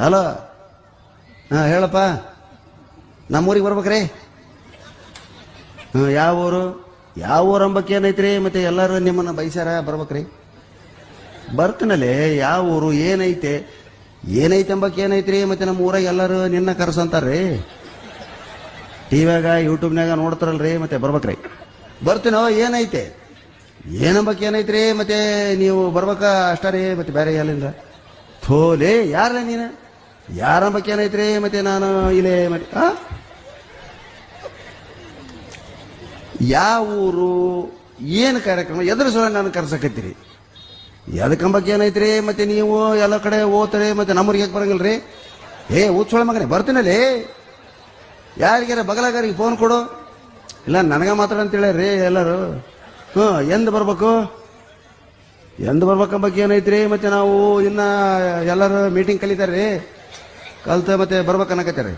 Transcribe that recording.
Hello, ಹೇಳಪ್ಪ. ನಮ್ಮೂರಿಗೆ ಬರ್ಬೇಕ್ರಿ. ಯಾವ ಊರು? ಯಾವ ಊರು ಅಂಬಕ್ಕೆ ಏನೈತ್ರಿ? ಮತ್ತೆ ಎಲ್ಲರೂ ನಿಮ್ಮನ್ನ ಬೈಸಾರ ಬರ್ಬೇಕ್ರಿ. ಬರ್ತೀನಲ್ಲಿ. ಯಾವ ಊರು? ಏನೈತೆ ಅಂಬಕ್ಕೆ ಏನೈತ್ರಿ? ಮತ್ತೆ ನಮ್ಮ ಊರಾಗ ಎಲ್ಲರೂ ನಿನ್ನ ಕರ್ಸಂತಾರ್ರಿ. ಟಿವ್ಯಾಗ ಯೂಟ್ಯೂಬ್ನಾಗ ನೋಡ್ತಾರಲ್ರಿ, ಮತ್ತೆ ಬರ್ಬೇಕ್ರಿ. ಬರ್ತೀನೋ. ಏನೈತೆ ಏನಂಬಕ್ಕೆ ಏನೈತ್ರಿ? ಮತ್ತೆ ನೀವು ಬರ್ಬೇಕ ಅಷ್ಟ ರೀ. ಮತ್ತೆ ಬೇರೆ ಎಲ್ಲಿಂದ? ಥೋಲೆ, ಯಾರ ನೀನು? ಯಾರಂಬಕ್ಕೆ ಏನೈತ್ರಿ? ಮತ್ತೆ ನಾನು ಇಲ್ಲೇ ಮತ್ತೆ ಯಾವ ಊರು? ಏನು ಕಾರ್ಯಕ್ರಮ? ಎದ್ರ ಸಲ ನಾನು ಕರ್ಸಕತ್ತೀರಿ? ಎದಕ್ಕಂಬಕ್ಕೆ ಏನೈತ್ರಿ? ಮತ್ತೆ ನೀವು ಎಲ್ಲ ಕಡೆ ಓದ್ತಾರೆ, ಮತ್ತೆ ನಮ್ಮೂರಿಗೆ ಯಾಕೆ ಬರಂಗಿಲ್ರಿ? ಊದ್ಸೋಳ ಮಗನೇ, ಬರ್ತೀನಲ್ಲಿ. ಯಾರಿಗಾರ ಬಗಲಾಗಾರಿಗೆ ಫೋನ್ ಕೊಡು. ಇಲ್ಲ ನನಗ ಮಾತಾಡ ಅಂತ ಹೇಳ್ರಿ ಎಲ್ಲರೂ. ಎಂದು ಬರ್ಬೇಕು? ಎಂದು ಬರ್ಬೇಕಂಬಕ್ಕೆ ಏನೈತ್ರಿ? ಮತ್ತೆ ನಾವು ಇನ್ನ ಎಲ್ಲರೂ ಮೀಟಿಂಗ್ ಕಲಿತಾರ್ರಿ. ಕಲ್ತ ಮತ್ತೆ ಬರ್ಬೇಕನ್ನಕತ್ತೀರಿ.